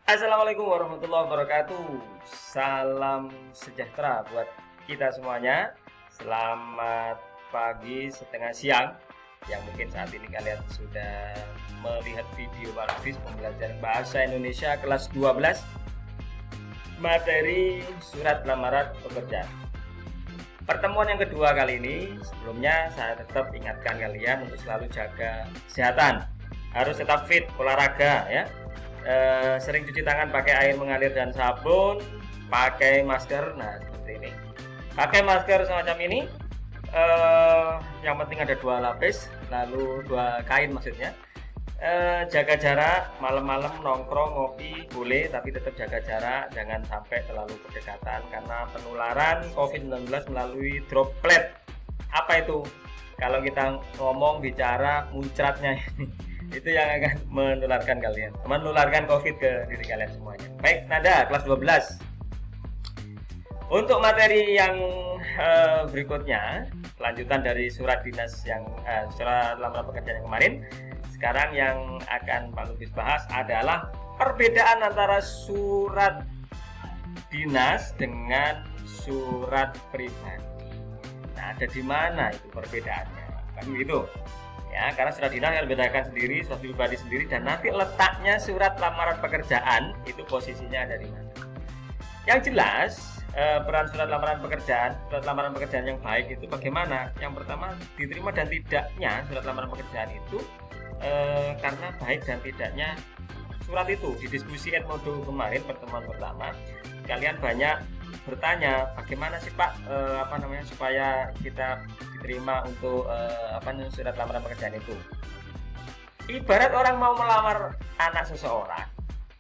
Assalamualaikum warahmatullahi wabarakatuh. Salam sejahtera buat kita semuanya. Selamat pagi setengah siang. Yang mungkin saat ini kalian sudah melihat video Pak Lutfi pembelajaran bahasa Indonesia kelas 12 materi surat lamaran pekerjaan. Pertemuan yang kedua kali ini, sebelumnya saya tetap ingatkan kalian untuk selalu jaga kesehatan. Harus tetap fit, olahraga ya. Sering cuci tangan pakai air mengalir dan sabun, pakai masker. Nah seperti ini, pakai masker semacam ini. Yang penting ada 2 lapis, lalu 2 kain maksudnya. Jaga jarak, malam-malam nongkrong ngopi boleh, tapi tetap jaga jarak, jangan sampai terlalu berdekatan karena penularan COVID-19 melalui droplet. Apa itu? Kalau kita ngomong bicara muncratnya ini itu yang akan menularkan COVID ke diri kalian semuanya. Baik, nada kelas 12. Untuk materi yang berikutnya, lanjutan dari surat dinas yang surat lamaran pekerjaan yang kemarin. Sekarang yang akan Pak Lutfi bahas adalah perbedaan antara surat dinas dengan surat pribadi. Nah, ada di mana itu perbedaannya? Kan begitu. Ya, karena surat dinas yang dibedakan sendiri, surat pribadi sendiri, dan nanti letaknya surat lamaran pekerjaan itu posisinya ada di mana. Yang jelas peran surat lamaran pekerjaan yang baik itu bagaimana? Yang pertama, diterima dan tidaknya surat lamaran pekerjaan itu karena baik dan tidaknya surat itu. Di diskusi Edmodo kemarin pertemuan pertama, kalian banyak bertanya bagaimana sih Pak supaya kita diterima untuk surat lamaran pekerjaan itu. Ibarat orang mau melamar anak seseorang,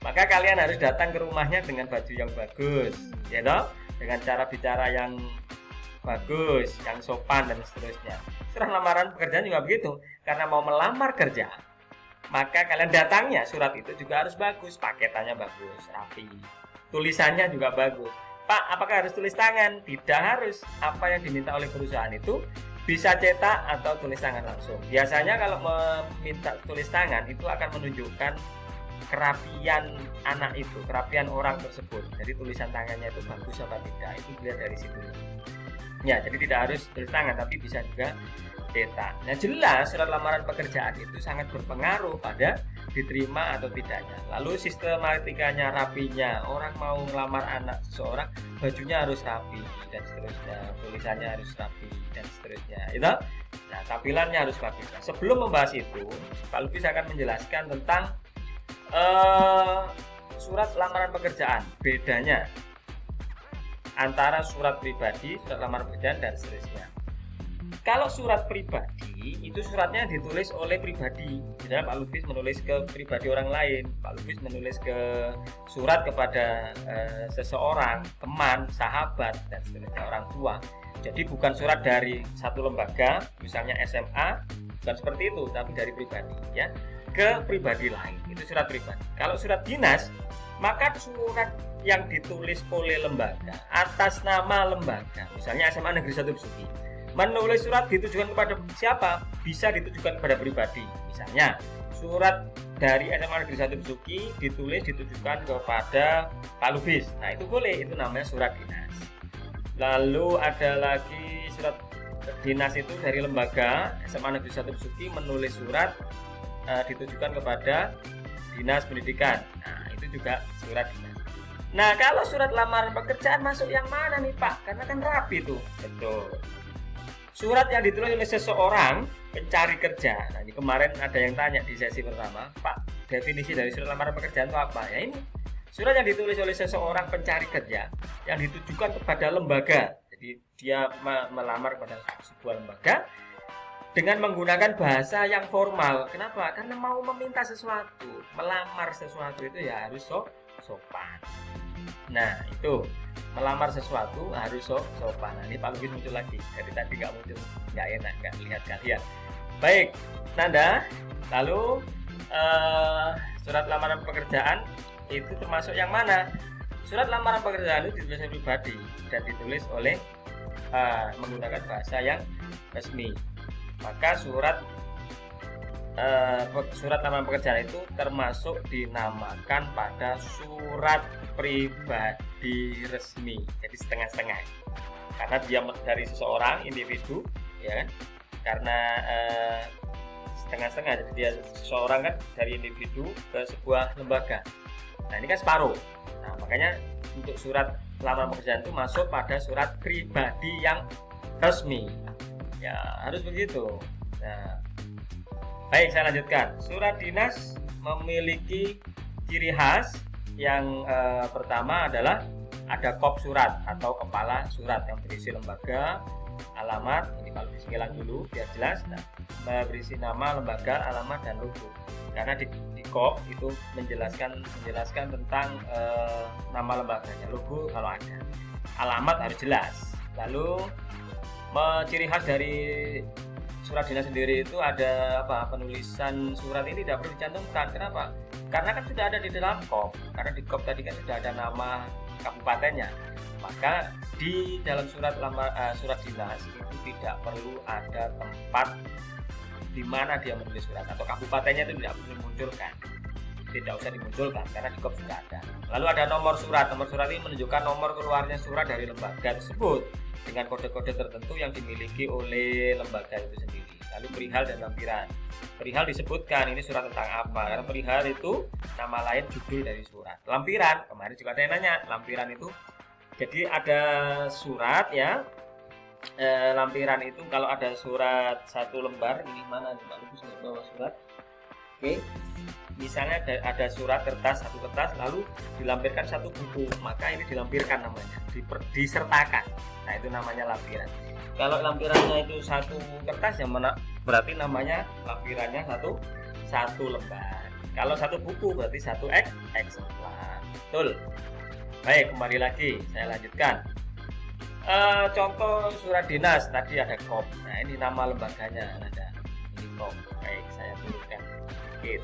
maka kalian harus datang ke rumahnya dengan baju yang bagus, ya toh? Dengan cara bicara yang bagus, yang sopan dan seterusnya. Surat lamaran pekerjaan juga begitu. Karena mau melamar kerja, maka kalian datangnya surat itu juga harus bagus, paketannya bagus, rapi, tulisannya juga bagus. Pak, apakah harus tulis tangan? Tidak harus. Apa yang diminta oleh perusahaan itu bisa cetak atau tulis tangan langsung. Biasanya kalau meminta tulis tangan itu akan menunjukkan kerapian anak itu, kerapian orang tersebut. Jadi tulisan tangannya itu bagus apa tidak, itu dilihat dari situ. Ya, jadi tidak harus tulis tangan, tapi bisa juga cetak. Nah, jelas surat lamaran pekerjaan itu sangat berpengaruh pada diterima atau tidaknya. Lalu sistematikanya, rapinya, orang mau ngelamar anak seseorang, bajunya harus rapi dan seterusnya, tulisannya harus rapi dan seterusnya. Itu. Nah, tampilannya harus rapi. Nah, sebelum membahas itu, Pak Lutfi akan menjelaskan tentang surat lamaran pekerjaan, bedanya antara surat pribadi, surat lamaran pekerjaan dan seterusnya. Kalau surat pribadi itu suratnya ditulis oleh pribadi. Misalnya Pak Lutfi menulis ke pribadi orang lain, Pak Lutfi menulis ke surat kepada seseorang, teman, sahabat dan seterusnya, orang tua. Jadi bukan surat dari satu lembaga, misalnya SMA, bukan seperti itu, tapi dari pribadi ya, ke pribadi lain. Itu surat pribadi. Kalau surat dinas, maka surat yang ditulis oleh lembaga atas nama lembaga, misalnya SMA Negeri 1 Besuki, menulis surat ditujukan kepada siapa? Bisa ditujukan kepada pribadi. Misalnya surat dari SMA Negeri 1 Besuki ditujukan kepada Pak Lutfi. Nah, itu boleh, itu namanya surat dinas. Lalu ada lagi surat dinas itu dari lembaga SMA Negeri 1 Besuki menulis surat ditujukan kepada Dinas Pendidikan. Nah, itu juga surat dinas. Nah, kalau surat lamaran pekerjaan masuk yang mana nih Pak? Karena kan rapi tuh. Betul. Surat yang ditulis oleh seseorang pencari kerja. Nah, ini kemarin ada yang tanya di sesi pertama, Pak, definisi dari surat lamaran pekerjaan itu apa? Ya ini, surat yang ditulis oleh seseorang pencari kerja yang ditujukan kepada lembaga. Jadi dia melamar kepada sebuah lembaga dengan menggunakan bahasa yang formal. Kenapa? Karena mau meminta sesuatu, melamar sesuatu itu ya harus sopan. Nah, itu melamar sesuatu harus sopan. Nah, ini Pak Lutfi muncul lagi. Dari tadi nggak muncul, nggak enak, nggak lihat kalian. Baik, Nanda. Lalu surat lamaran pekerjaan itu termasuk yang mana? Surat lamaran pekerjaan itu ditulis pribadi dan ditulis oleh menggunakan bahasa yang resmi. Maka surat surat lamaran pekerjaan itu termasuk dinamakan pada surat pribadi resmi. Jadi setengah-setengah. Karena dia dari seseorang individu, ya kan? Karena setengah-setengah, jadi dia seseorang kan dari individu ke sebuah lembaga. Nah ini kan separuh. Nah makanya untuk surat lamaran pekerjaan itu masuk pada surat pribadi yang resmi. Ya harus begitu. Nah, baik, saya lanjutkan. Surat dinas memiliki ciri khas yang pertama adalah ada kop surat atau kepala surat yang berisi lembaga, alamat. Ini kalau disingkiran dulu biar jelas. Nah, berisi nama lembaga, alamat dan logo. Karena di kop itu menjelaskan tentang nama lembaganya, logo kalau ada, alamat harus jelas. Lalu ciri khas dari surat dinas sendiri itu ada penulisan surat ini tidak perlu dicantumkan. Kenapa? Karena kan sudah ada di dalam kop. Karena di kop tadi kan sudah ada nama kabupatennya. Maka di dalam surat dinas itu tidak perlu ada tempat di mana dia menulis surat, atau kabupatennya itu tidak perlu dimunculkan. Tidak usah dimunculkan karena di kop sudah ada. Lalu ada nomor surat. Nomor surat ini menunjukkan nomor keluarnya surat dari lembaga tersebut dengan kode-kode tertentu yang dimiliki oleh lembaga itu sendiri. Lalu perihal dan lampiran. Perihal disebutkan ini surat tentang apa, karena perihal itu nama lain judul dari surat. Lampiran, kemarin juga ada yang nanya, lampiran itu jadi ada surat ya. Lampiran itu kalau ada surat satu lembar, ini mana nih Pak Lubus bawa surat. Oke. Misalnya ada surat kertas, satu kertas, lalu dilampirkan satu buku, maka ini dilampirkan namanya, disertakan. Nah itu namanya lampiran. Kalau lampirannya itu satu kertas, yang mana berarti namanya lampirannya satu lembar. Kalau satu buku berarti satu eksemplar. Betul. Baik, kembali lagi saya lanjutkan. Contoh surat dinas tadi ada kop. Nah ini nama lembaganya ada. Ini kop. Baik, saya tuliskan sedikit.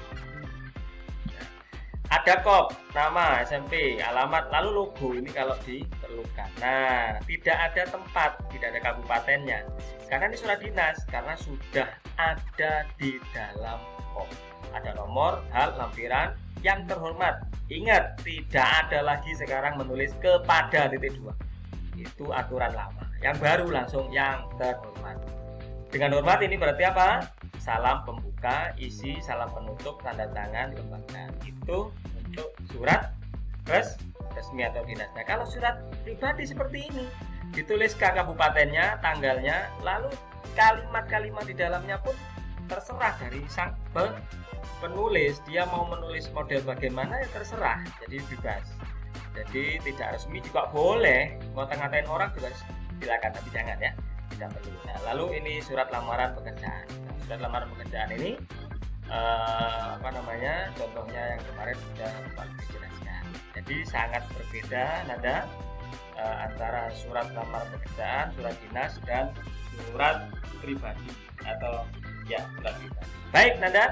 Ada kop, nama, SMP, alamat, lalu logo ini kalau diperlukan. Nah, tidak ada tempat, tidak ada kabupatennya. Karena ini surat dinas, karena sudah ada di dalam kop. Ada nomor, hal, lampiran, yang terhormat. Ingat, tidak ada lagi sekarang menulis kepada titik 2. Itu aturan lama. Yang baru langsung yang terhormat. Dengan hormat ini berarti apa? Salam pembuka, isi, salam penutup, tanda tangan, lembaga. Itu untuk surat resmi atau dinas. Nah, kalau surat pribadi seperti ini, dituliskan kabupatennya, tanggalnya, lalu kalimat-kalimat di dalamnya pun terserah dari sang penulis. Dia mau menulis model bagaimana ya terserah, jadi bebas. Jadi tidak resmi juga boleh, mau ngatain orang juga silakan, tapi jangan ya, tidak perlu. Nah, lalu ini surat lamaran pekerjaan. Nah, surat lamaran pekerjaan ini contohnya yang kemarin sudah Pak jelaskan. Jadi sangat berbeda nada antara surat lamaran pekerjaan, surat dinas dan surat pribadi atau ya surat pribadi. Baik nada,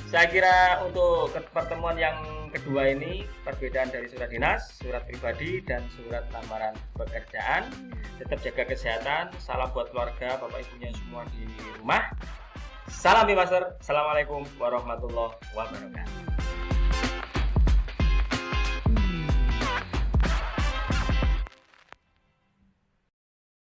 saya kira untuk pertemuan yang kedua ini perbedaan dari surat dinas, surat pribadi dan surat lamaran pekerjaan. Tetap jaga kesehatan. Salam buat keluarga, bapak ibunya semua di rumah. Salam Master. Assalamualaikum warahmatullahi wabarakatuh.